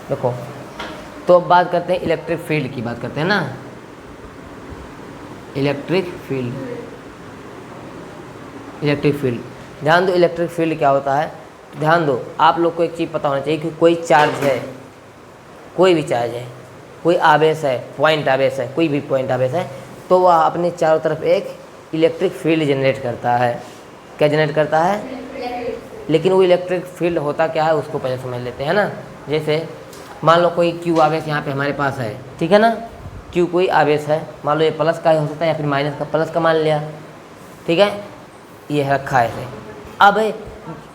देखो, तो अब बात करते हैं इलेक्ट्रिक फील्ड की, बात करते हैं ना, इलेक्ट्रिक फील्ड। इलेक्ट्रिक फील्ड, ध्यान दो इलेक्ट्रिक फील्ड क्या होता है। ध्यान दो, आप लोग को एक चीज़ पता होना चाहिए कि कोई चार्ज है, कोई भी चार्ज है, कोई आवेश है, पॉइंट आवेश है, कोई भी पॉइंट आवेश है, तो वह अपने चारों तरफ एक इलेक्ट्रिक फील्ड जनरेट करता है। क्या जनरेट करता है? लेकिन वो इलेक्ट्रिक फील्ड होता क्या है उसको पहले समझ लेते हैं ना। जैसे मान लो कोई क्यू आवेश यहाँ पे हमारे पास है, ठीक है ना, क्यू कोई आवेश है, मान लो ये प्लस का हो सकता है या फिर माइनस का, प्लस का मान लिया, ठीक है, ये रखा है ऐसे। अब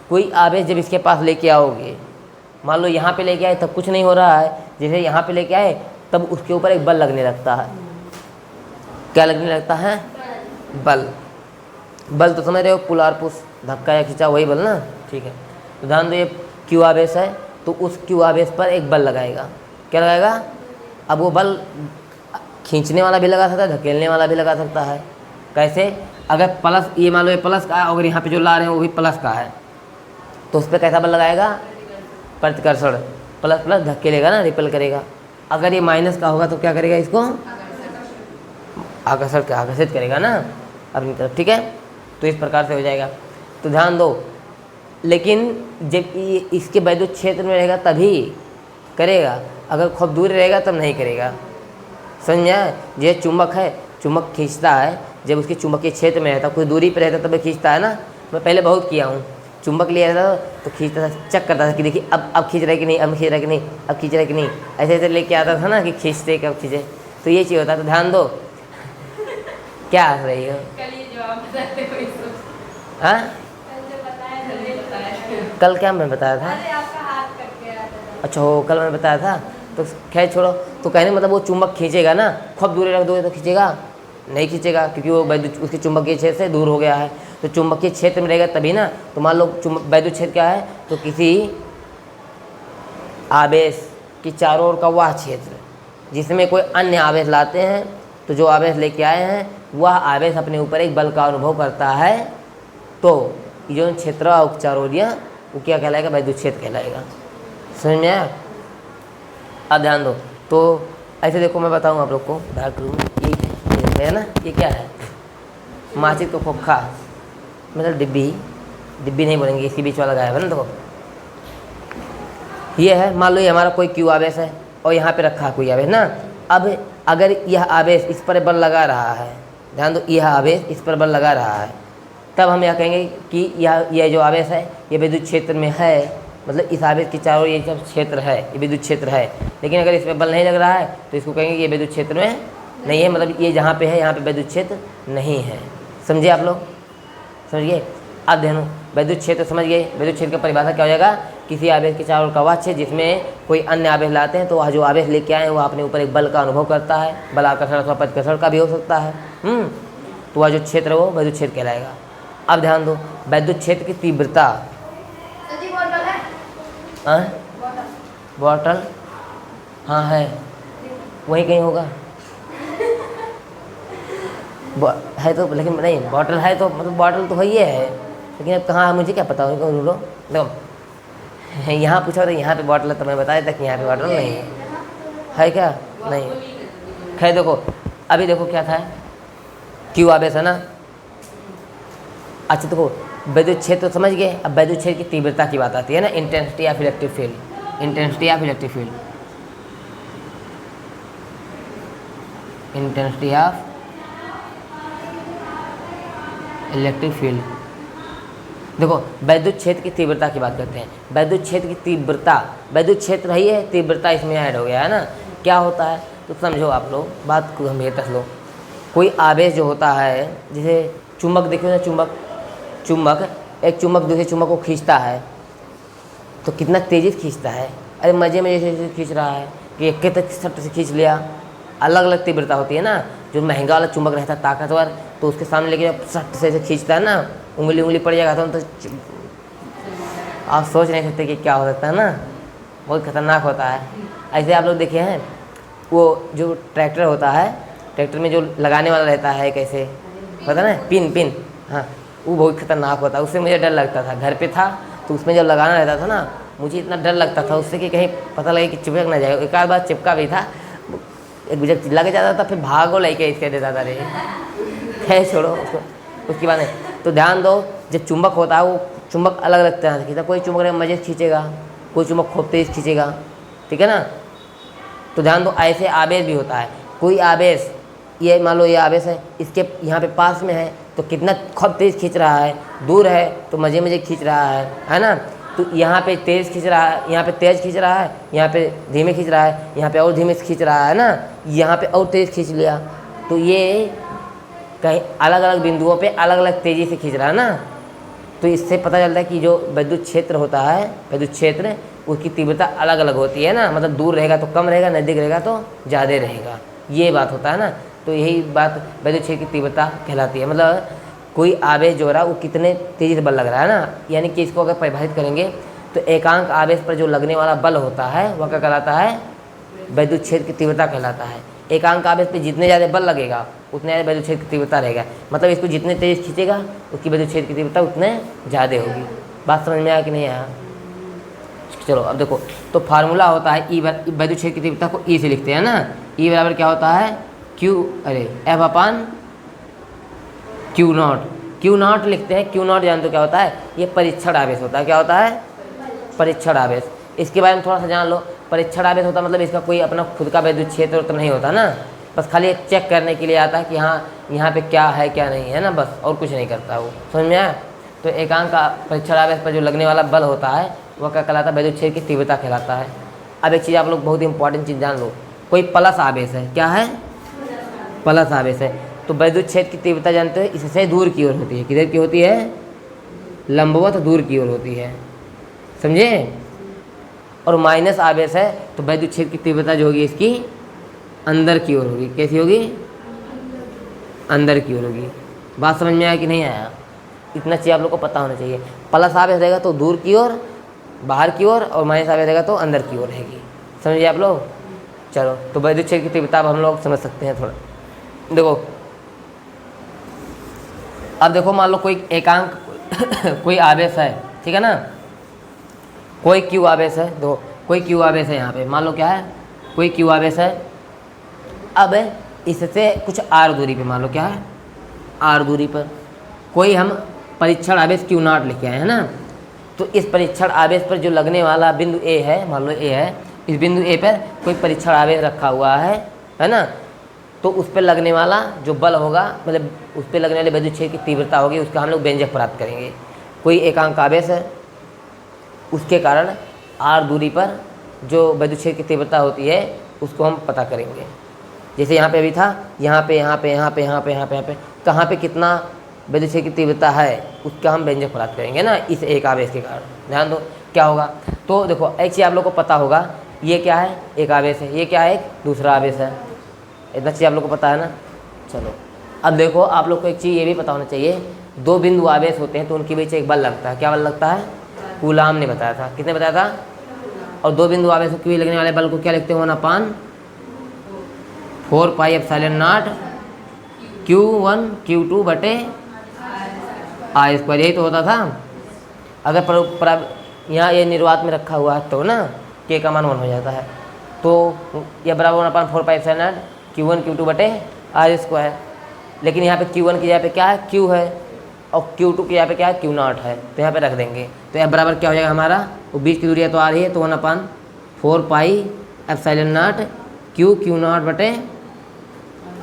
कोई आवेश जब इसके पास लेके आओगे, मान लो यहाँ पे लेके आए तब कुछ नहीं हो रहा है, जैसे यहाँ पे लेके आए तब उसके ऊपर एक बल लगने लगता है। क्या लगने लगता है? बल। बल तो समझ रहे हो, पुल और पुश, धक्का या खींचा, वही बल ना, ठीक है। तो ध्यान दो ये क्यू आवेश है, तो उस क्यू आवेश पर एक बल लगाएगा। क्या लगाएगा? अब वो बल खींचने वाला भी लगा सकता है, धकेलने वाला भी लगा सकता है। कैसे? अगर प्लस, ये मान लो ये प्लस का है, अगर यहाँ पे जो ला रहे हैं वो भी प्लस का है, तो उस पर कैसा बल लगाएगा? प्रतिकर्षण। प्लस प्लस धकेलेगा ना, रिपल करेगा। अगर ये माइनस का होगा तो क्या करेगा? इसको आकर्षित करेगा ना अपनी तरफ, ठीक है। तो इस प्रकार से हो जाएगा। तो ध्यान दो, लेकिन जब ये इसके वैद्युत क्षेत्र में रहेगा तभी करेगा, अगर खूब दूर रहेगा तब नहीं करेगा। समझा? ये चुंबक है, चुंबक खींचता है, जब उसके चुंबकीय क्षेत्र में रहता, कोई दूरी पर रहता तब खींचता है ना। मैं पहले बहुत किया हूँ, चुंबक लिया रहता तो खींचता था, चेक करता था कि देखिए अब खींच रहा है कि नहीं, अब खींच रहा है कि नहीं, अब खींच रहा है कि नहीं, ऐसे ऐसे लेके आता था ना कि खींचते कब खींचे। तो ये चीज़ होता है। तो ध्यान दो, क्या हंस रही हो? हाँ, कल क्या मैं बताया था? अच्छा हो, कल मैंने बताया था, तो खैर छोड़ो। तो कहने मतलब वो चुंबक खींचेगा ना, खूब दूर रख दोगे तो खींचेगा नहीं? खींचेगा, क्योंकि वो उसके चुंबकीय क्षेत्र से दूर हो गया है। तो चुंबकीय क्षेत्र में रहेगा तभी ना। तो मान लो वैद्युत क्षेत्र क्या है, तो किसी आवेश की चारों ओर का वह क्षेत्र जिसमें कोई अन्य आवेश लाते हैं, तो जो आवेश लेके आए हैं वह आवेश अपने ऊपर एक बल का अनुभव करता है, तो जो क्षेत्र चारों ओरिया वो क्या कहलाएगा? वैद्युत क्षेत्र कहलाएगा। समझ में आया? अब ध्यान दो, तो ऐसे देखो मैं बताऊँ आप लोग को, डार्क रूम ये है ना, ये क्या है? माचिस को खोखा, मतलब डिब्बी नहीं बोलेंगे, इसके बीच वाला गायब है ना। देखो ये है, मान लो ये हमारा कोई क्यू आवेश है और यहाँ पे रखा है कोई आवेश ना। अब अगर यह आवेश इस पर बल लगा रहा है, ध्यान दो, यह आवेश इस पर बल लगा रहा है, तब हम यह कहेंगे कि यह जो आवेश है ये विद्युत क्षेत्र में है, मतलब इस आवेश के चारों ये सब क्षेत्र है, ये विद्युत क्षेत्र है। लेकिन अगर इस पर बल नहीं लग रहा है तो इसको कहेंगे ये विद्युत क्षेत्र में नहीं है, मतलब ये जहाँ पे है यहाँ पे विद्युत क्षेत्र नहीं है। समझिए आप लोग? समझिए? अब ध्यान, वैद्युत क्षेत्र समझ गए। वैद्युत क्षेत्र का परिभाषा क्या हो जाएगा? किसी आवेश के चारों ओर का वह क्षेत्र जिसमें कोई अन्य आवेश लाते हैं, तो वह जो आवेश लेके आए हैं वह अपने ऊपर एक बल का अनुभव करता है। बल आकर्षण अथवा प्रतिकर्षण का भी हो सकता है। तो वह जो क्षेत्र है वो वैद्युत क्षेत्र कहलाएगा। अब ध्यान दो, वैद्युत क्षेत्र की तीव्रता, बॉटल, हाँ है, वहीं कहीं होगा है तो, लेकिन नहीं, बॉटल है तो मतलब बॉटल तो वही है, लेकिन अब कहाँ है मुझे क्या पता होगा। लो देखो, यहाँ पूछा तो यहाँ पे बॉटल है, तो मैं बता देता कि यहाँ पे बॉटल नहीं है क्या? नहीं। खैर देखो, अभी देखो क्या था, क्यू आवेश है ना। अच्छा देखो, वैद्युत क्षेत्र तो समझ गए। अब वैद्युत क्षेत्र की तीव्रता की बात आती है ना, intensity of electric field. Intensity of electric field, intensity of electric field. देखो, वैद्युत क्षेत्र की तीव्रता की बात करते हैं। वैद्युत क्षेत्र की तीव्रता, वैद्युत क्षेत्र रही है, तीव्रता इसमें ऐड हो गया है ना। क्या होता है तो समझो आप लोग, बात को गंभीरता से लो। कोई आवेश जो होता है, जैसे चुंबक देखो ना, एक चुंबक दूसरे चुंबक को खींचता है, तो कितना तेजी से खींचता है। अरे मजे में जैसे खींच रहा है कि एक तक सट से खींच लिया। अलग अलग तीव्रता होती है ना। जो महंगा वाला चुंबक रहता है ताकतवर, तो उसके सामने लेके सट से खींचता है ना, उंगली पड़ जाएगा तो आप सोच नहीं सकते कि क्या हो सकता है ना, बहुत खतरनाक होता है। ऐसे आप लोग देखे हैं, वो जो ट्रैक्टर होता है, ट्रैक्टर में जो लगाने वाला रहता है, कैसे होता है ना, पिन, हाँ, वो बहुत खतरनाक होता है। उससे मुझे डर लगता था, घर पे था तो उसमें जब लगाना रहता था ना, मुझे इतना डर लगता था उससे कि कहीं पता लगे कि चिपक ना जाए। एक आध बार चिपका भी था, एक जब लग जाता था फिर भागो लेके इसके देता था। रे खैर छोड़ो उसको, उसकी बात नहीं। तो ध्यान दो, जब चुंबक होता है वो चुंबक अलग अलग तरह से खींचता है। कोई चुंबक ने मजे से खींचेगा, कोई चुंबक खूब तेज खींचेगा, ठीक है ना। तो ध्यान दो, ऐसे आवेश भी होता है। कोई आवेश, ये मान लो ये आवेश है, इसके यहाँ पे पास में है तो कितना खूब तेज खींच रहा है, दूर है तो मजे मजे खींच रहा है ना। तो यहाँ पे तेज खींच रहा है, यहाँ पे तेज खींच रहा है, यहाँ पे धीमे खींच रहा है, यहाँ पे और धीमे से खींच रहा है ना, यहाँ पे और तेज खींच लिया। तो ये कहीं अलग अलग बिंदुओं पे अलग अलग तेज़ी से खींच रहा है ना। तो इससे पता चलता है कि जो विद्युत क्षेत्र होता है, विद्युत क्षेत्र, उसकी तीव्रता अलग अलग होती है ना। मतलब दूर रहेगा तो कम रहेगा, नज़दीक रहेगा तो ज़्यादा रहेगा, ये बात होता है ना। तो यही बात विद्युत क्षेत्र की तीव्रता कहलाती है। मतलब कोई आवेश जो हो रहा है वो कितने तेज़ी से बल लग रहा है ना। यानी कि इसको अगर परिभाषित करेंगे तो एकांक आवेश पर जो लगने वाला बल होता है वह क्या कहलाता है, विद्युत क्षेत्र की तीव्रता कहलाता है। एकांक आवेश पे जितने ज़्यादा बल लगेगा उतने ज़्यादा विद्युत क्षेत्र की तीव्रता रहेगा। मतलब इसको जितने तेज खींचेगा उसकी विद्युत क्षेत्र की तीव्रता उतने ज़्यादा होगी। बात समझ में आया कि नहीं आया? चलो अब देखो, तो फार्मूला होता है ई, विद्युत क्षेत्र की तीव्रता को ई से लिखते हैं ना। ई बराबर क्या होता है, F upon Q not. Q not लिखते हैं। क्यू नॉट जानते हो क्या होता है, ये परीक्षण आवेश होता है। क्या होता है, परीक्षण आवेश। इसके बारे में थोड़ा सा जान लो। परीक्षण आवेश होता है मतलब इसका कोई अपना खुद का विद्युत क्षेत्र तो नहीं होता ना, बस खाली एक चेक करने के लिए आता है कि हाँ यहाँ पे क्या है क्या नहीं है ना, बस, और कुछ नहीं करता वो। समझ में आया? तो एकांक का परीक्षण आवेश पर जो लगने वाला बल होता है वह क्या कहलाता है, विद्युत क्षेत्र की तीव्रता कहलाता है। अब एक चीज़ आप लोग बहुत इंपॉर्टेंट चीज़ जान लो, कोई प्लस आवेश है, क्या है, प्लस आवेश है, तो विद्युत क्षेत्र की तीव्रता जानते हो इससे दूर की ओर होती है। किधर की होती है, लंबवत दूर की ओर होती है, समझे। और माइनस आवेश है तो विद्युत क्षेत्र की तीव्रता जो होगी इसकी अंदर की ओर होगी। कैसी होगी, अंदर की ओर होगी। बात समझ में आया कि नहीं आया? इतना चीज़ आप लोग को पता होना चाहिए। प्लस आवेश रहेगा तो दूर की ओर, बाहर की ओर, और माइनस आवेश रहेगा तो अंदर की ओर रहेगी। समझिए आप लोग। चलो, तो विद्युत क्षेत्र की तीव्रता अब हम लोग समझ सकते हैं थोड़ा। देखो, अब देखो, मान लो कोई एकांक कोई आवेश है, ठीक है ना, कोई क्यू आवेश है। देखो, कोई क्यू आवेश है यहाँ पे, मान लो क्या है, कोई क्यू आवेश है। अब इससे कुछ आर दूरी पे, मान लो क्या है, आर दूरी पर कोई हम परीक्षण आवेश क्यू नॉट लिखे हैं ना। तो इस परीक्षण आवेश पर जो लगने वाला बिंदु ए है, मान लो ए है, इस बिंदु ए पर कोई परीक्षण आवेश रखा हुआ है ना। तो उस पर लगने वाला जो बल होगा, मतलब उस पर लगने वाले विद्युत क्षेत्र की तीव्रता होगी, उसका हम लोग व्यंजक प्राप्त करेंगे। कोई एकांक आवेश है, उसके कारण आर दूरी पर जो विद्युत क्षेत्र की तीव्रता होती है उसको हम पता करेंगे। जैसे यहाँ पे अभी था, यहाँ पे कहाँ पे कितना विद्युत क्षेत्र की तीव्रता है उसका हम व्यंजक प्राप्त करेंगे ना, इस एक आवेश के कारण। ध्यान दो क्या होगा। तो देखो, एक चीज़ आप लोग को पता होगा, ये क्या है, एक आवेश है, ये क्या है, एक दूसरा आवेश है। इतना चीज़ आप लोग को पता है ना। चलो, अब देखो, आप लोग को एक चीज़ ये भी पता होना चाहिए, दो बिंदु आवेश होते हैं तो उनके बीच एक बल लगता है। क्या बल लगता है, कूलाम ने बताया था। किसने बताया था? और दो बिंदु आवेशों के बीच लगने वाले बल को क्या लिखते हैं, 1/4 pi epsilon not Q1 Q2 बटे I स्क्वायर। यही तो होता था। अगर यहाँ ये निर्वात में रखा हुआ है तो ना K का मान 1 हो जाता है, तो यह बराबर 1/4 pi epsilon not Q1 Q2 बटे I स्क्वायर। लेकिन यहाँ पे Q1 की जगह पे क्या है, Q है, और Q2 की जगह पे क्या है, Q0 है, तो यहाँ पे रख देंगे। तो यह बराबर क्या हो जाएगा हमारा, वो बीच की दूरी तो आ रही है, तो 1/4 पाई एप्सिलॉन नॉट Q0 बटे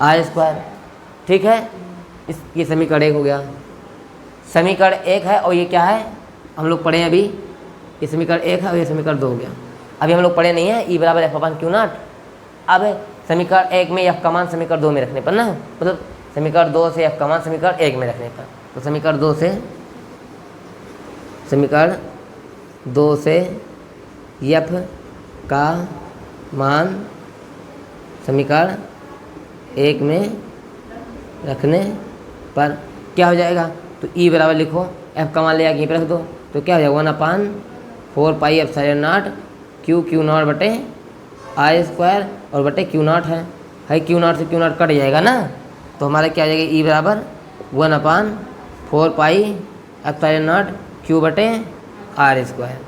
I स्क्वायर। ठीक है, ये समीकरण 1 हो गया। समीकरण 1 है, और ये क्या है, हम लोग पढ़े अभी, ये समीकरण 1 है और ये समीकरण 2 हो गया। अभी हम लोग पढ़े नहीं है, ई बराबर F/Q0। अब समीकरण 1 में F का मान समीकरण 2 में रखने पर ना, मतलब समीकरण 2 से F का मान समीकरण 1 में रखने पर, तो समीकरण 2 से F का मान समीकरण 1 में रखने पर क्या हो जाएगा, तो ई बराबर लिखो, F का मान ले आके यहीं पर रख दो, तो क्या हो जाएगा 1/4 पाई एप्सिलॉन नॉट Q0 बटे I स्क्वायर, और बटे Q0 है Q0 से Q0 कट जाएगा ना, तो हमारा क्या आ जाएगा, ई बराबर 1/4 पाई एप्सिलॉन नॉट Q बटे R स्क्वायर।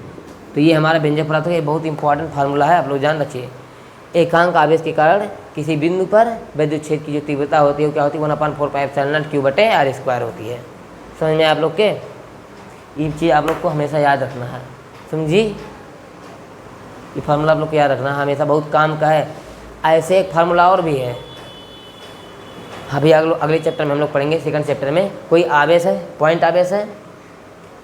तो ये हमारा व्यंजक पदार्थों का ये बहुत इंपॉर्टेंट फार्मूला है, आप लोग जान रखिए। एकांक आवेश के कारण किसी बिंदु पर विद्युत क्षेत्र की जो तीव्रता होती है वो क्या होती है, 1/4πε0Q/r² होती है। समझ में आप लोग के, ये चीज़ आप लोग को हमेशा याद रखना है, समझी। ये फार्मूला आप लोग को याद रखना है, हमेशा बहुत काम का है। ऐसे एक फार्मूला और भी है, अभी अगले चैप्टर में हम लोग पढ़ेंगे, सेकंड चैप्टर में। कोई आवेश है, पॉइंट आवेश है,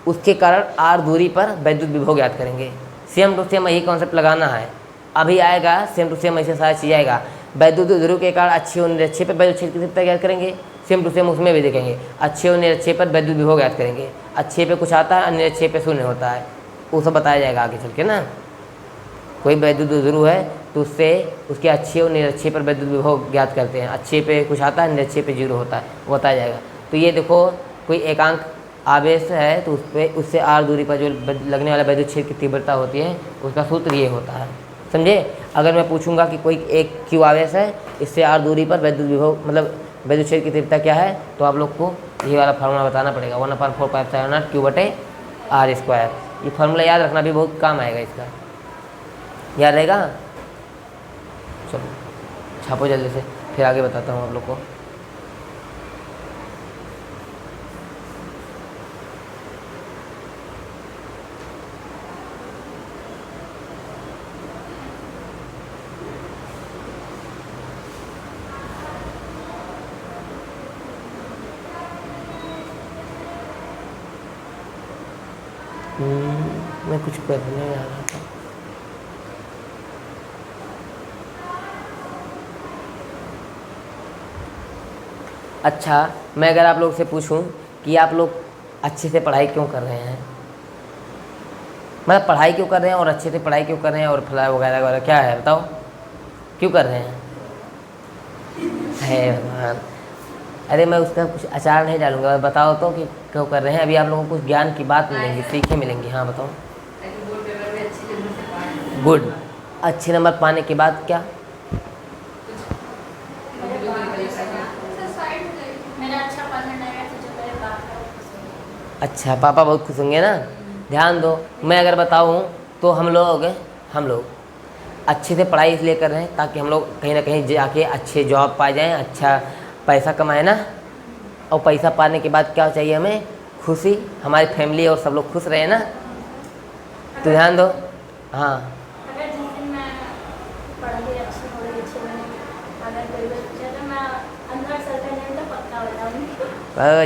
उसके कारण r दूरी पर विद्युत विभव ज्ञात करेंगे। सेम टू सेम यही कॉन्सेप्ट लगाना है, अभी आएगा सेम टू सेम, ऐसे सारा चीज़ आएगा। विद्युत ध्रुव के कारण अच्छे और निरक्षे पर विद्युत क्षेत्र की तीव्रता ज्ञात करेंगे। सेम टू सेम उसमें भी देखेंगे, अच्छे और निरक्षे पर विद्युत विभव ज्ञात करेंगे। अच्छे पे कुछ आता है और निरक्षे पे शून्य होता है, वो सब बताया जाएगा आगे चल के ना। कोई विद्युत ध्रुव है तो उससे उसके अच्छे और निरक्षे पर विद्युत विभव ज्ञात करते हैं। अच्छे पे कुछ आता है, निरक्षे पे 0 होता है, वो बताया जाएगा। तो ये देखो, कोई एकांक आवेश है तो उससे r दूरी पर जो लगने वाला विद्युत क्षेत्र की तीव्रता होती है उसका सूत्र ये होता है, समझे। अगर मैं पूछूंगा कि कोई एक q आवेश है, इससे r दूरी पर विद्युत विभव मतलब विद्युत क्षेत्र की तीव्रता क्या है, तो आप लोग को ये वाला फार्मूला बताना पड़ेगा, 1/4πε0Q/r²। ये फार्मूला याद रखना भी बहुत काम आएगा, इसका याद रहेगा। चलो छापो जल्दी से, फिर आगे बताता हूँ आप लोग को। मैं कुछ करने आ रहा था। अच्छा, मैं अगर आप लोग से पूछूं कि आप लोग अच्छे से पढ़ाई क्यों कर रहे हैं, मतलब पढ़ाई क्यों कर रहे हैं और अच्छे से पढ़ाई क्यों कर रहे हैं और फला वगैरह वगैरह क्या है, बताओ क्यों कर रहे हैं। हे भगवान, अरे मैं उसका कुछ अचार नहीं डालूंगा, बताओ तो कि क्यों कर रहे हैं। अभी आप लोगों को कुछ ज्ञान की बात मिलेंगी, सीखे मिलेंगी। हाँ बताओ। गुड, अच्छे नंबर पाने के बाद क्या, अच्छा पापा बहुत खुश होंगे ना। ध्यान दो, मैं अगर बताऊं तो हम लोग अच्छे से पढ़ाई इसलिए कर रहे हैं ताकि हम लोग कहीं ना कहीं जाके अच्छे जॉब पा जाएं, अच्छा पैसा कमाए ना। और पैसा पाने के बाद क्या चाहिए हमें, खुशी, हमारी फैमिली और सब लोग खुश रहे ना। तो ध्यान दो। हाँ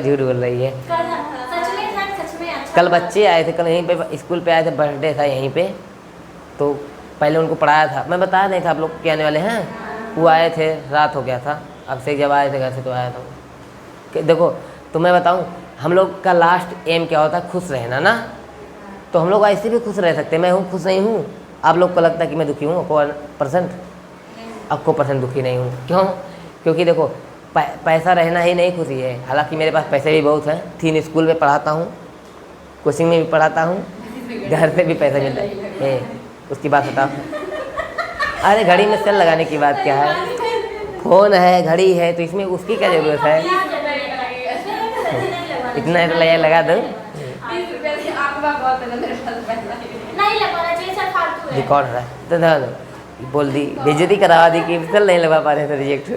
झूठ बोल रही है। कल बच्चे आए थे, कल यहीं पे स्कूल पे आए थे, बर्थडे था यहीं पे, तो पहले उनको पढ़ाया था। मैं बताया नहीं था आप लोग के आने वाले हैं, वो आए थे, रात हो गया था। अब से जब आए थे घर से तो आया था। देखो तो मैं बताऊं, हम लोग का लास्ट एम क्या होता है, खुश रहना ना। तो हम लोग ऐसे भी खुश रह सकते हैं। मैं हूँ खुश नहीं हूँ, आप लोग को लगता है कि मैं दुखी हूँ, आपको % दुखी नहीं हूँ। क्यों? क्योंकि देखो पैसा रहना ही नहीं खुशी है। हालांकि मेरे पास पैसे भी बहुत हैं, 3 स्कूल में पढ़ाता हूँ, कोचिंग में भी पढ़ाता हूँ, घर से भी पैसा मिलता है। उसकी बात बताओ। अरे घड़ी में सेल लगाने की बात क्या है, फ़ोन है, घड़ी है, तो इसमें उसकी क्या ज़रूरत है। इतना लगा दो, रिकॉर्ड हो रहा है तो बोल दी, बेइज्जती करवा दी कि सेल नहीं लगा पा रहे थे, रिजेक्ट।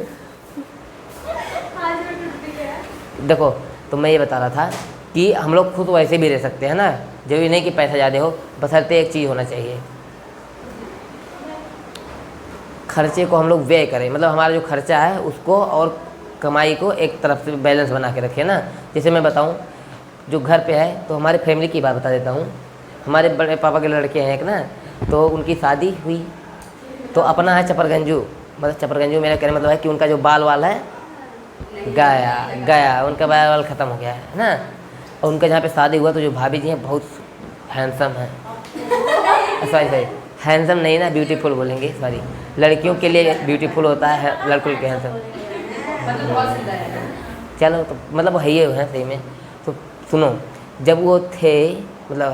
देखो तो मैं ये बता रहा था कि हम लोग खुद वैसे भी रह सकते हैं ना, जरूरी नहीं कि पैसा ज़्यादा हो, बशर्ते एक चीज़ होना चाहिए, खर्चे को हम लोग व्यय करें। मतलब हमारा जो खर्चा है उसको और कमाई को एक तरफ से बैलेंस बना के रखें ना। जैसे मैं बताऊं, जो घर पे है तो हमारे फैमिली की बात बता देता हूं। हमारे बड़े पापा के लड़के हैं एक ना, तो उनकी शादी हुई, तो अपना है चपरगंजू। मतलब चपरगंजू मेरा कहने मतलब है कि उनका जो बाल वाल है गया, उनका बाल वाल ख़त्म हो गया है ना। और उनका जहाँ पे शादी हुआ तो जो भाभी जी हैं बहुत हैंडसम है, सॉरी हैंडसम नहीं ना, ब्यूटीफुल बोलेंगे, सॉरी। लड़कियों के लिए ब्यूटीफुल होता है, लड़कों के हैंडसम। चलो तो मतलब है ये है सही में। तो सुनो, जब वो थे मतलब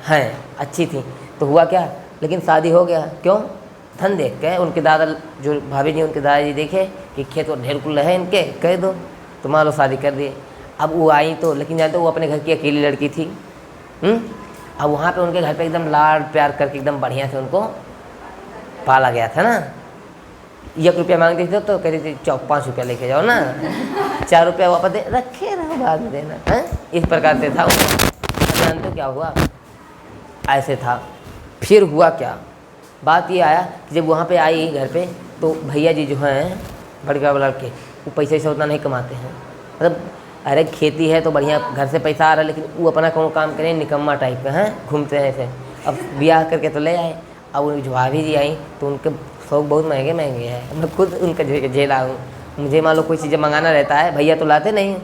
हैं अच्छी थी, तो हुआ क्या, लेकिन शादी हो गया। क्यों? धन देख के। उनके दादा जो भाभी जी, उनके दादाजी देखे कि खेत और ढेर कुल है इनके, कह दो तो मान लो शादी कर दिए। अब वो आई तो, लेकिन जानते वो अपने घर की अकेली लड़की थी। अब वहाँ पे उनके घर पे एकदम लाड प्यार करके एकदम बढ़िया से उनको पाला गया था ना। 1 रुपया मांगते थे तो कहते थे 5 रुपया लेके जाओ ना, 4 रुपया वापस दे, रखे रहो बाद में देना है। इस प्रकार से था। जानते हो क्या हुआ? ऐसे था। फिर हुआ क्या, बात ये आया कि जब वहाँ पे आई घर पे, तो भैया जी जो हैं बड़का लड़के, वो पैसे से उतना नहीं कमाते हैं। मतलब अरे खेती है तो बढ़िया घर से पैसा आ रहा है, लेकिन वो अपना कौन काम करें, निकम्मा टाइप का हैं, घूमते हैं ऐसे। अब ब्याह करके तो ले आए। अब जो भाभी जी आई तो उनके शौक बहुत महंगे महंगे हैं। मैं खुद उनका झेला हूँ। मुझे मान लो कोई चीज़ें मंगाना रहता है, भैया तो लाते नहीं,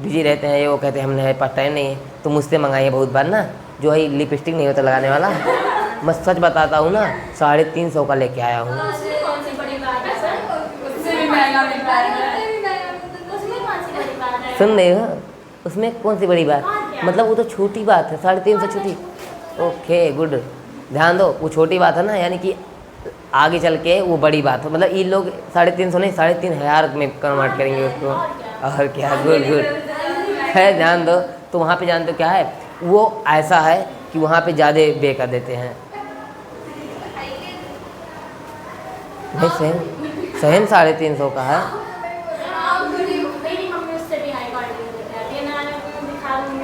बिजी रहते हैं, ये वो कहते हैं हमने पास टाइम नहीं है, तो मुझसे मंगाइए बहुत बार ना, जो है लिपस्टिक नहीं होता लगाने वाला। मैं सच बताता हूँ ना, 350 का लेके आया हूँ। सुन रहे हो? उसमें कौन सी बड़ी बात, मतलब वो तो छोटी बात है, 350 छोटी। ओके गुड, ध्यान दो, वो छोटी बात है ना, यानी कि आगे चल के वो बड़ी बात है। मतलब ये लोग 350 नहीं 3500 में कन्वर्ट करेंगे उसको, और क्या। गुड गुड है, ध्यान दो। तो वहाँ पे जानते हो क्या है, वो ऐसा है कि वहाँ पे ज़्यादा बे कर देते हैं। नहीं सेम 350 का है।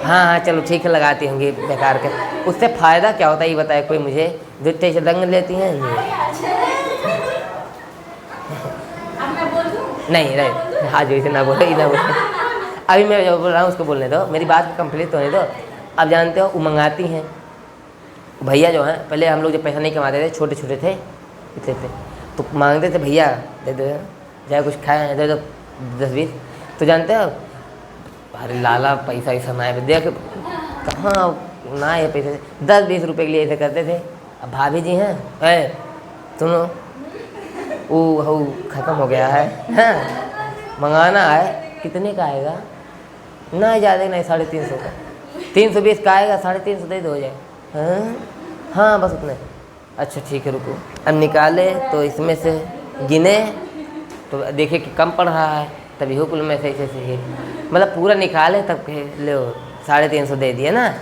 हाँ हाँ चलो ठीक है, लगाती होंगी बेकार के। उससे फ़ायदा क्या होता है ये बताए कोई मुझे, जुट्टे से रंग लेती हैं ये। नहीं नहीं हाँ जो इसे ना बोले ना बोले, अभी मैं जो बोल रहा हूँ उसको बोलने दो, मेरी बात कंप्लीट होने दो। अब जानते हो वो मंगाती हैं भैया जो हैं, पहले हम लोग जब पैसा नहीं कमाते थे, छोटे छोटे थे इतने थे, तो मांगते थे भैया दे दो चाहे कुछ खाए दे दो 10-20। तो जानते हो अरे लाला पैसा ऐसा ना है, देख कहाँ ना है पैसे, 10-20 रुपये के लिए ऐसे करते थे। अब भाभी जी हैं, अरे सुनो वो ख़त्म हो गया है, हाँ मंगाना है, कितने का आएगा? ना ज़्यादा नहीं 350 का, 320 का आएगा, 350 दे दो हो जाए। हाँ बस उतने। अच्छा ठीक है रुको, अब निकाले तो इसमें से गिने तो देखे कि कम पड़ रहा है, तभी हुक्ल में से ऐसे मतलब पूरा निकाले तब लो 350 दे दिया ना।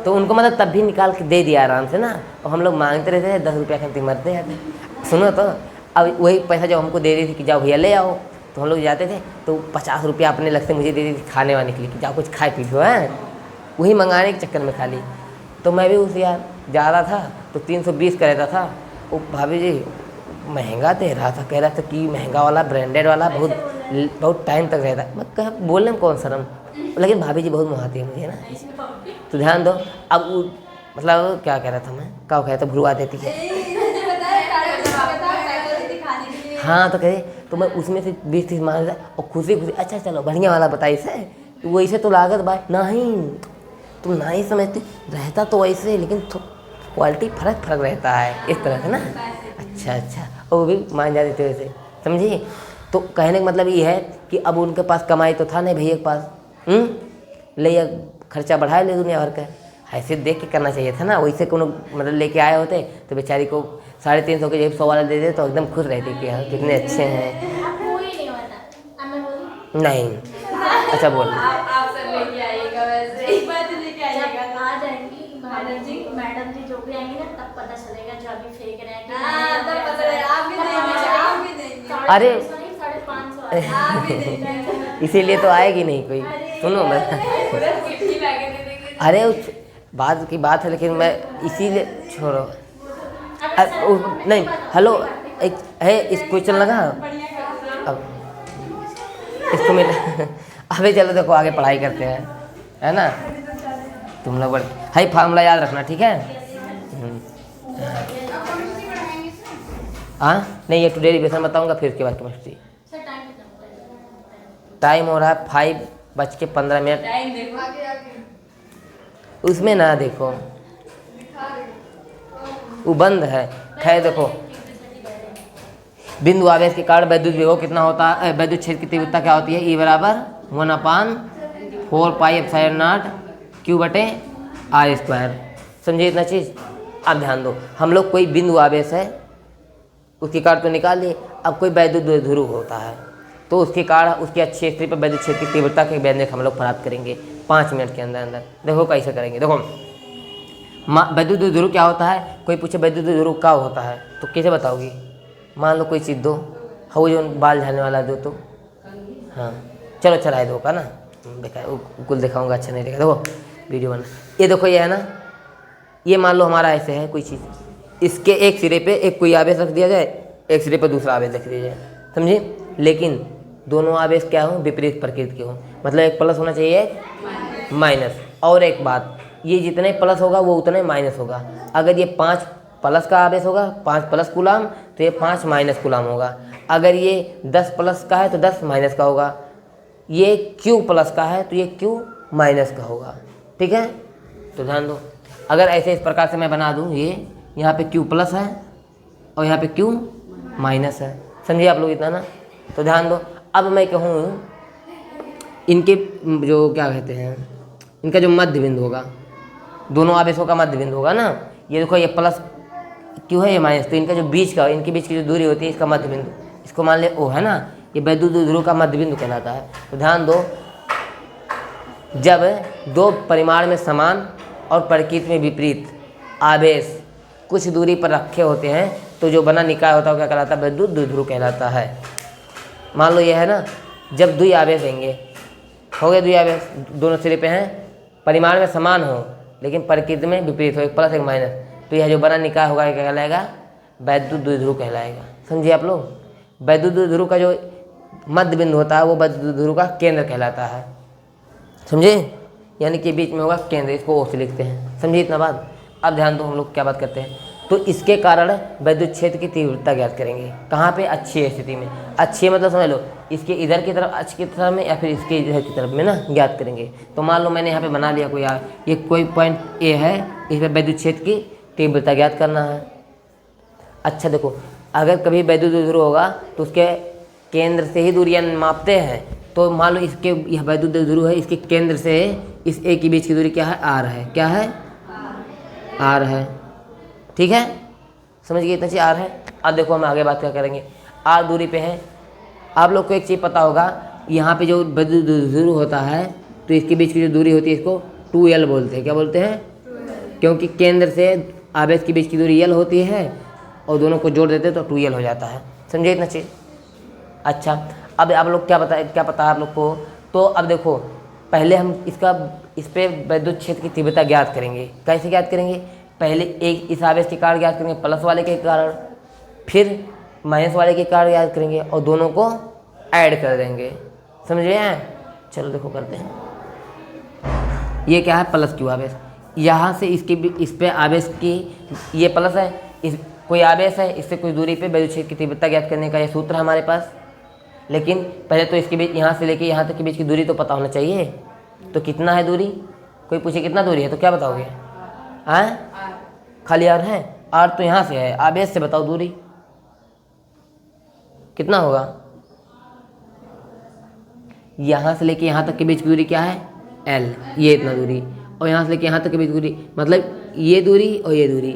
तो उनको मतलब तब भी निकाल के दे दिया आराम से ना, और हम लोग मांगते रहते थे 10 रुपया खरीदते मरते जाते। सुनो तो अब वही पैसा जब हमको दे रही थी कि जाओ भैया ले आओ, तो हम लोग जाते थे तो 50 रुपया अपने लग से मुझे दे दी थी खाने वाने के लिए कि जाओ कुछ खाए पी लो है, वही मंगाने के चक्कर में खाली। तो मैं भी उस यार जा रहा था तो 320 का रहता था, वो भाभी जी महंगा दे रहा था, कह रहा था कि महंगा वाला ब्रांडेड वाला बहुत टाइम तक रहता है। मैं कह बोलने में कौन शर्म, लेकिन भाभी जी बहुत मुहाती है मुझे ना, तो ध्यान दो। अब वो मतलब क्या कह रहा था मैं, क्या कह रहा था, भुलवा देती है। हाँ तो कहे तो मैं उसमें से 20-30 मांग रहा और खुशी खुशी अच्छा चलो बढ़िया वाला बताइए से, तो वैसे तो लागत भाई नहीं, तुम ना ही समझते, रहता तो वैसे लेकिन क्वालिटी फर्क रहता है इस तरह से ना। अच्छा और वो भी मान जाते थे वैसे, समझी। तो कहने का मतलब ये है कि अब उनके पास कमाई तो था नहीं भैया के पास, ले खर्चा बढ़ाए ले दुनिया भर का, ऐसे देख के करना चाहिए था ना। वैसे कोनो मतलब लेके आए होते तो बेचारी को 350 के जेब 100 वाला दे दे तो एकदम खुश रहती कि हाँ कितने अच्छे हैं। नहीं अच्छा बोल, मैडम जी जो भी आएंगी ना तब पता चलेगा, जो अभी फेंक रहे हैं अरे इसीलिए तो आएगी नहीं कोई। सुनो मैं अरे उस बात की बात है, लेकिन मैं इसीलिए छोड़ो नहीं। हेलो एक है इस क्वेश्चन लगा अब इसको मिल अबे चलो देखो आगे पढ़ाई करते हैं है ना, तुम लोग बड़े हाई फार्मूला याद रखना ठीक है। हाँ नहीं ये टू डेरिवेशन बताऊंगा फिर उसके बाद केमिस्ट्री। टाइम हो रहा है 5:15। उसमें ना देखो वो बंद है। खैर देखो बिंदु आवेश के कारण वैद्युत विभव कितना होता है, वैद्युत क्षेत्र की तीव्रता क्या होती है, E बराबर 1/4πε0 Q/r²। समझिए इतना चीज़। अब ध्यान दो, हम लोग कोई बिंदु आवेश है उसके कारण तो निकाल लिए, अब कोई वैद्युत ध्रुव होता है तो उसके कारण उसकी अच्छी स्थिति पर वैद्युत क्षेत्र की तीव्रता के व्यंजक हम लोग प्राप्त करेंगे 5 मिनट के अंदर अंदर। देखो कैसे करेंगे, देखो वैद्युत ध्रुव क्या होता है? कोई पूछे वैद्युत ध्रुव क्या होता है तो कैसे बताओगी? मान लो कोई चीज़ दो, हो जो बाल झाड़ने वाला दो तो, हाँ चलो चला दो का ना, बेकार कुल दिखाऊंगा, अच्छा नहीं दिखा। देखो वीडियो बना, ये देखो ये है ना, ये मान लो हमारा ऐसे है कोई चीज़, इसके एक सिरे पे एक कोई आवेश रख दिया जाए, एक सिरे पे दूसरा आवेश रख दिया जाए, समझे? लेकिन दोनों आवेश क्या हो? विपरीत प्रकृति के हो, मतलब एक प्लस होना चाहिए एक माइनस। और एक बात, ये जितने प्लस होगा वो उतने माइनस होगा। अगर ये 5 प्लस का आवेश होगा, 5 प्लस कूलाम, तो ये 5 माइनस कूलाम होगा। अगर ये 10 प्लस का है तो 10 माइनस का होगा। ये Q प्लस का है तो ये Q माइनस का होगा, ठीक है? तो ध्यान दो, अगर ऐसे इस प्रकार से मैं बना दूँ, ये यहाँ पे Q प्लस है और यहाँ पे Q माइनस है, समझिए आप लोग इतना ना? तो ध्यान दो, अब मैं कहूँ इनके जो क्या कहते हैं, इनका जो मध्य बिंदु होगा, दोनों आवेशों का मध्य बिंदु होगा ना, ये देखो ये प्लस क्यों है, ये माइनस, तो इनका जो बीच का, इनके बीच की जो दूरी होती है इसका मध्य बिंदु, इसको मान ले O है ना, ये वैद्युत ध्रुव का मध्य बिंदु कहलाता है। तो ध्यान दो, जब दो परिमाण में समान और प्रकृति में विपरीत आवेश कुछ दूरी पर रखे होते हैं तो जो बना निकाय होता है क्या कहलाता है? वैद्युत ध्रुव कहलाता है। मान लो ये है ना, जब दुई आवेश देंगे, हो गए दुई आवेश, दोनों सिरे पे हैं, परिमाण में समान हो लेकिन प्रकृति में विपरीत हो, एक प्लस एक माइनस, तो यह जो बना निकाय होगा क्या कहलाएगा? वैद्युत द्विध्रुव कहलाएगा, समझिए आप लोग? वैद्युत द्विध्रुव का जो मध्य बिंदु होता है वो वैद्युत द्विध्रुव का केंद्र कहलाता है, समझे? यानी कि बीच में होगा केंद्र, इसको O से लिखते हैं, समझिए इतना बात? अब ध्यान दो, हम लोग क्या बात करते हैं, तो इसके कारण वैद्युत क्षेत्र की तीव्रता ज्ञात करेंगे। कहाँ पे? अक्षीय स्थिति में। अक्षीय मतलब समझ लो, इसके इधर की तरफ अक्ष की तरफ में या फिर इसके इधर की तरफ में ना ज्ञात करेंगे। तो मान लो मैंने यहाँ पे बना लिया कोई ये कोई पॉइंट A है, इस पर वैद्युत क्षेत्र की तीव्रता ज्ञात करना है। अच्छा देखो, अगर कभी वैद्युत ध्रुव होगा तो उसके केंद्र से ही दूरियाँ मापते हैं, तो मान लो इसके यह वैद्युत ध्रुव है, इसके केंद्र से इस A के बीच की दूरी क्या है? R है। क्या है? R है, ठीक है? समझ गए इतना चीज़ R है। अब देखो हम आगे बात क्या करेंगे, R दूरी पे है। आप लोग को एक चीज़ पता होगा, यहाँ पे जो वैद्युत ध्रुव होता है तो इसके बीच की जो दूरी होती है इसको 2L बोलते हैं। क्या बोलते हैं? क्योंकि केंद्र से आवेश के बीच की दूरी L होती है और दोनों को जोड़ देते तो 2L हो जाता है, समझे इतना चीज़? अच्छा, अब आप लोग क्या पता है आप लोग को? तो अब देखो, पहले हम इस पे वैद्युत क्षेत्र की तीव्रता ज्ञात करेंगे। कैसे ज्ञात करेंगे? पहले एक इस आवेश के कारण ज्ञात करेंगे, प्लस वाले के कारण, फिर माइनस वाले के कारण ज्ञात करेंगे और दोनों को ऐड कर देंगे, समझ रहे हैं? चलो देखो करते हैं। ये क्या है? प्लस Q आवेश। यहाँ से इस पे आवेश की, ये प्लस है, इस कोई आवेश है, इससे कुछ दूरी पे वैद्युत क्षेत्र की तीव्रता ज्ञात करने का ये सूत्र है हमारे पास। लेकिन पहले तो इसके बीच, यहाँ से लेके यहाँ तक के बीच की दूरी तो पता होना चाहिए। तो कितना है दूरी? कोई पूछे कितना दूरी है तो क्या बताओगे? खाली R है? R तो यहाँ से है, आवेश से बताओ दूरी कितना होगा? यहाँ से लेके यहाँ तक के बीच की दूरी क्या है? L, ये इतना दूरी, और यहाँ से लेके यहाँ तक के बीच की दूरी, मतलब ये दूरी और ये दूरी,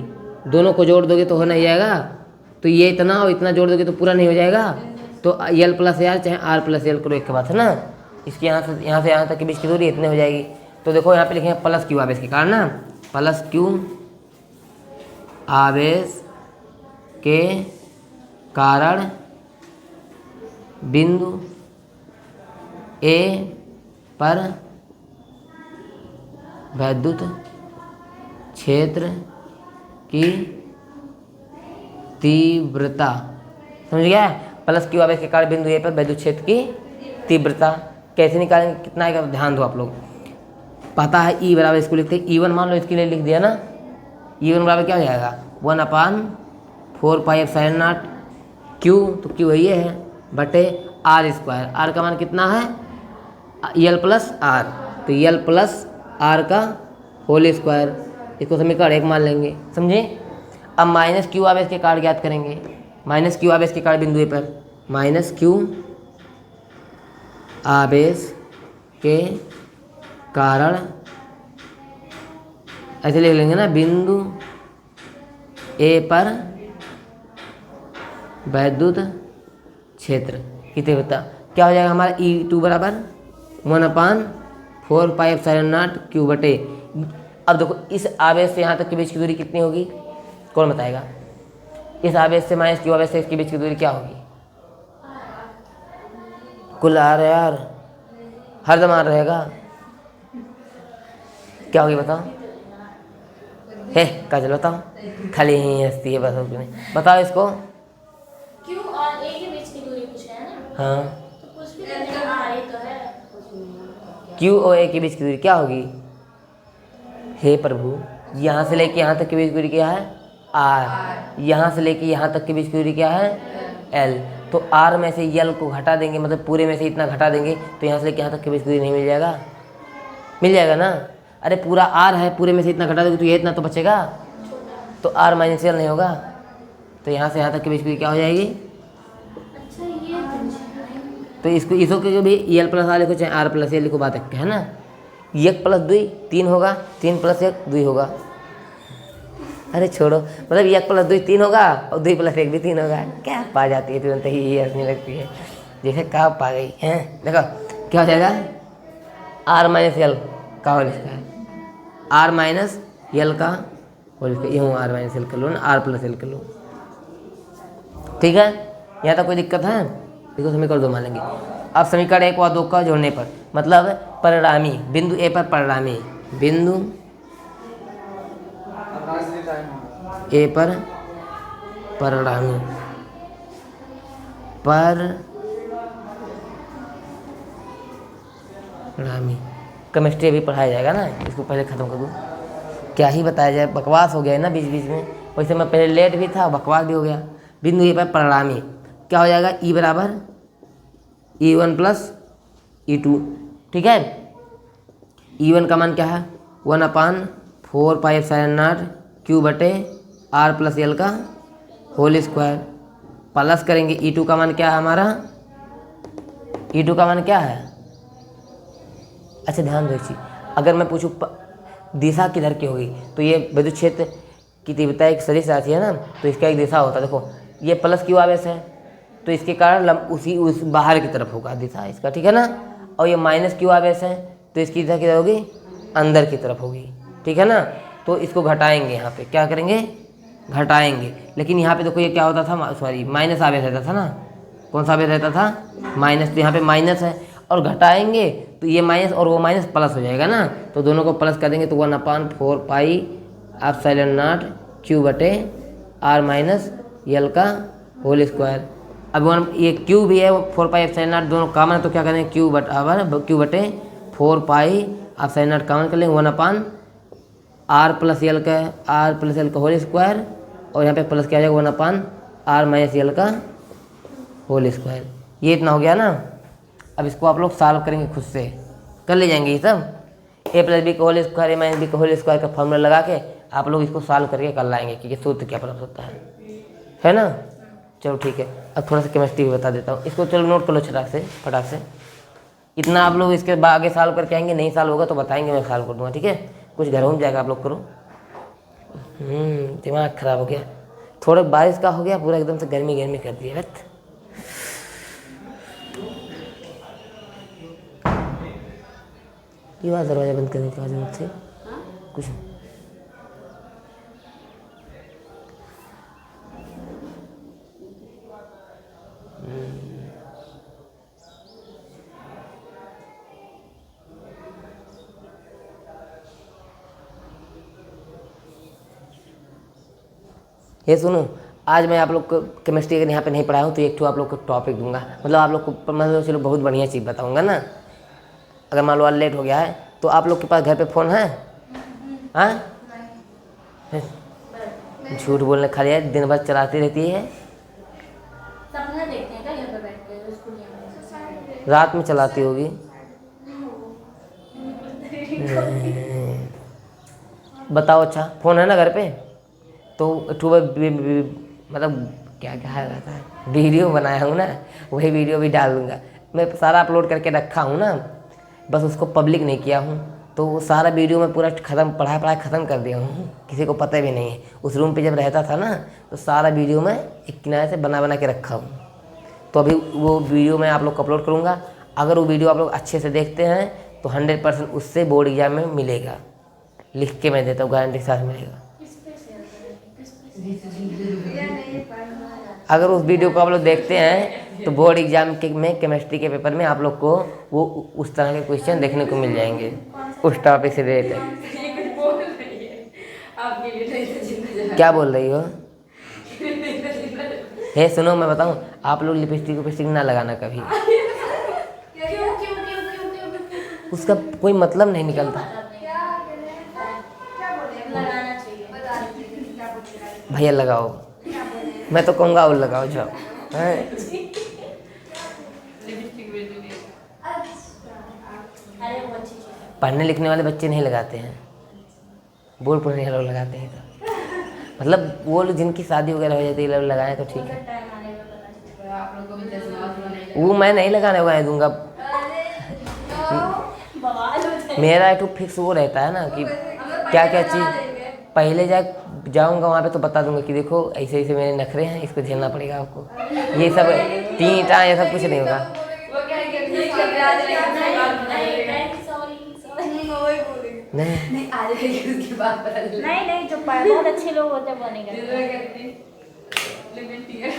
दोनों को जोड़ दोगे तो हो नहीं जाएगा। तो ये इतना और इतना जोड़ दोगे तो पूरा नहीं हो जाएगा। तो L प्लस R चाहे R प्लस L करो, एक के बात है ना। इसकी यहाँ से यहाँ तक के बीच की दूरी इतने हो जाएगी। तो देखो यहाँ पे लिखेंगे प्लस Q आवेश के कारण ना, प्लस Q आवेश के कारण बिंदु A पर वैद्युत क्षेत्र की तीव्रता, समझ गया? प्लस Q आवेश के कारण बिंदु A पर वैद्युत क्षेत्र की तीव्रता कैसे निकालेंगे, कितना आएगा? ध्यान दो आप लोग, पता है E बराबर, इसको लिखते हैं E1, मान लो इसके लिए लिख दिया ना, E1 बराबर क्या हो जाएगा? 1/4πε0 Q, तो Q ये है, बटे R स्क्वायर। R का मान कितना है? L प्लस R, तो L प्लस R का होल स्क्वायर, इसको समीकरण 1 मान लेंगे, समझे? अब माइनस Q आवेश के कारण ज्ञात करेंगे। माइनस Q आवेश के कारण बिंदु A पर, माइनस Q आवेश के कारण, ऐसे लिख लेंगे ना, बिंदु A पर वैद्युत क्षेत्र की तीव्रता क्या हो जाएगा हमारा? E2 बराबर 1/4πε0 Q बटे, अब देखो इस आवेश से यहाँ तक के बीच की दूरी कितनी होगी, कौन बताएगा? इस आवेश से माइनस क्यू आवेश से इसके बीच की दूरी क्या होगी? कुल आर यार, हरदम आर रहेगा। क्या होगी बताओ? हे काजल बताओ, खाली ही हंसती है बस उसमें नहीं। बताओ इसको। क्यों और ए के बीच की दूरी पूछ रहे हैं ना, हाँ, तो कुछ भी नहीं है, आर ए तो है। क्यू और ए के बीच की दूरी क्या होगी? हे प्रभु, यहाँ से लेके यहाँ तक के बीच की दूरी क्या है? आर। यहाँ से लेके यहाँ तक के बीच की दूरी क्या है? एल। तो आर में से यल को घटा देंगे, मतलब पूरे में से इतना घटा देंगे, तो यहाँ से लेके यहाँ तक के बीच की दूरी नहीं मिल जाएगा? मिल जाएगा ना। अरे पूरा आर है, पूरे में से इतना घटा दोगे तो ये इतना तो बचेगा, तो आर माइनस यल नहीं होगा, तो यहाँ से यहाँ तक के बीच की दूरी क्या हो जाएगी? अच्छा ये तो इसको के भी यल प्लस आर लिखो चाहे आर प्लस यल लिखो, बात एक है ना। 1 + 2 3 होगा, 3 + 1 2 होगा। अरे छोड़ो, मतलब 1 + 2 3 होगा और 2 + 1 भी 3 होगा। क्या पा जाती है तुरंत ही, ये हंसने लगती है जैसे कहाँ पा गई हैं। देखो क्या हो जाएगा, आर माइनस यल का होल स्क्वायर, आर माइनस यल का होल स्क्वायर, यूँ आर माइनस यल कर लो ना, आर प्लस यल कर लो। ठीक है, यहाँ तक कोई दिक्कत है? देखो समीकरण 2 मान लेंगे। अब समीकरण 1 व 2 का जोड़ने पर, मतलब परिणामी बिंदु ए पर परिणामी बिंदु ए पर परिणामी केमिस्ट्री अभी पढ़ाया जाएगा ना, इसको पहले ख़त्म कर दूँ। क्या ही बताया जाए, बकवास हो गया है ना बीच बीच में। वैसे मैं पहले लेट भी था, बकवास भी हो गया। बिंदु ए पर परिणामी क्या हो जाएगा? ई बराबर E1 + E2। ठीक है, E1 का मान क्या है? 1/4πε0 Q/R + L का होल स्क्वायर, प्लस करेंगे E2 का मान क्या है हमारा? E2 का मान क्या है? अच्छा ध्यान दो एक चीज़, अगर मैं पूछूँ दिशा किधर की होगी, तो ये विद्युत क्षेत्र की तीव्रता एक सदिश राशि है ना, तो इसका एक दिशा होता है। देखो ये प्लस क्यू आवेश है, तो इसके कारण उस बाहर की तरफ होगा दिशा इसका, ठीक है ना। और ये माइनस क्यू आवेश है, तो इसकी दिशा किधर होगी? अंदर की तरफ होगी, ठीक है ना। तो इसको घटाएंगे, यहाँ पे क्या करेंगे? घटाएंगे। लेकिन यहाँ पे देखो ये क्या होता था, सॉरी माइनस आवेश रहता था ना। कौन सा आवेश रहता था? माइनस। तो यहाँ पे माइनस है, और घटाएंगे तो ये माइनस और वो माइनस प्लस हो जाएगा ना, तो दोनों को प्लस कर देंगे तो 1/4πε0 Q/R - L का होल स्क्वायर। अब ये Q भी है, वो 4πε0 दोनों कॉमन है, तो क्या करेंगे? Q/4πε0 कॉमन कर लेंगे, 1/R + L का होल स्क्वायर, और यहाँ पे प्लस क्या आ जाएगा? 1/R - L का होल स्क्वायर। ये इतना हो गया ना। अब इसको आप लोग सॉल्व करेंगे, खुद से कर ले जाएंगे ये सब। A + B का होल स्क्वायर, A - B का होल स्क्वायर का फॉर्मूला लगा के आप लोग इसको सॉल्व करके कर लाएंगे कि ये सूत्र क्या प्राप्त होता है ना। चलो ठीक है, अब थोड़ा सा केमिस्ट्री भी बता देता हूँ। इसको चलो नोट कर लो फटाक से। इतना आप लोग इसके बाद आगे सॉल्व करके आएंगे, नहीं सॉल्व होगा तो बताएंगे, मैं सॉल्व कर दूँगा, ठीक है। कुछ घर हो जाएगा, आप लोग करो। दिमाग खराब हो गया, थोड़ा बारिश का हो गया, पूरा एकदम से गर्मी कर दिया। बस ये बात दरवाजा बंद करने की जरूरत थी कुछ। ये सुनो, आज मैं आप लोग को केमिस्ट्री अगर यहाँ पे नहीं पढ़ाया हूँ तो एक ठो आप लोग को टॉपिक दूंगा, मतलब आप लोग को मतलब चलो बहुत बढ़िया चीज़ बताऊंगा ना। अगर मान लो आज लेट हो गया है तो आप लोग के पास घर पे फ़ोन है? हाँ, झूठ बोलने खाली है, दिन भर चलाती रहती है। सपना देखते हैं क्या घर पे बैठ के? स्कूल में रात में चलाती होगी। बताओ, अच्छा फ़ोन है ना घर पे, तो मतलब क्या कहा जाता है, वीडियो बनाया हूँ ना, वही वीडियो भी डाल दूँगा। मैं सारा अपलोड करके रखा हूँ ना, बस उसको पब्लिक नहीं किया हूँ। तो वो सारा वीडियो मैं पूरा ख़त्म पढ़ाई ख़त्म कर दिया हूँ, किसी को पता भी नहीं है। उस रूम पे जब रहता था ना, तो सारा वीडियो मैं एक किनारे से बना के रखा हूँ। तो अभी वो वीडियो मैं आप लोग को अपलोड करूँगा। अगर वो वीडियो आप लोग अच्छे से देखते हैं तो 100% उससे बोर्ड एग्जाम में मिलेगा। लिख के मैं देता हूँ, गारंटी के साथ मिलेगा। किस पे शेयर करें, किस पे शेयर अगर उस वीडियो को आप लोग देखते हैं तो बोर्ड एग्जाम के में केमिस्ट्री के पेपर में आप लोग को वो उस तरह के क्वेश्चन देखने को मिल जाएंगे उस टॉपिक से रिलेटेड। क्या बोल रही हो? हे सुनो, मैं बताऊं, आप लोग लिपस्टिक विपस्टिक ना लगाना कभी, उसका कोई मतलब नहीं निकलता। लगाना चाहिए। भैया लगाओ, मैं तो कहूँगा और लगाओ जाओ। हैं? अरे वो अच्छी चीज़ है। पढ़ने लिखने वाले बच्चे नहीं लगाते हैं, बोर्ड पढ़ने वाले लोग लगाते हैं। तो मतलब वो लोग जिनकी शादी वगैरह हो जाती है लोग लगाए तो ठीक है, टाइम आने में पता चलेगा। आप लोग को भी चश्मा वो मैं नहीं लगाने वाला दूंगा। बवाल हो जाएगा। मेरा एक फिक्स वो रहता है ना कि क्या क्या चीज़ पहले जाऊंगा वहाँ पे तो बता दूंगा कि देखो ऐसे ऐसे मेरे नखरे हैं, इसको झेलना पड़ेगा आपको। ये सब टीटा ये सब कुछ नहीं होगा। वो क्या है कि नहीं कर रहे, आ जाएगा नहीं नहीं आ जाएगी उसकी बात पता चलेगी। नहीं जो बहुत अच्छे लोग होते हैं वो नहीं करते। लिमिट है।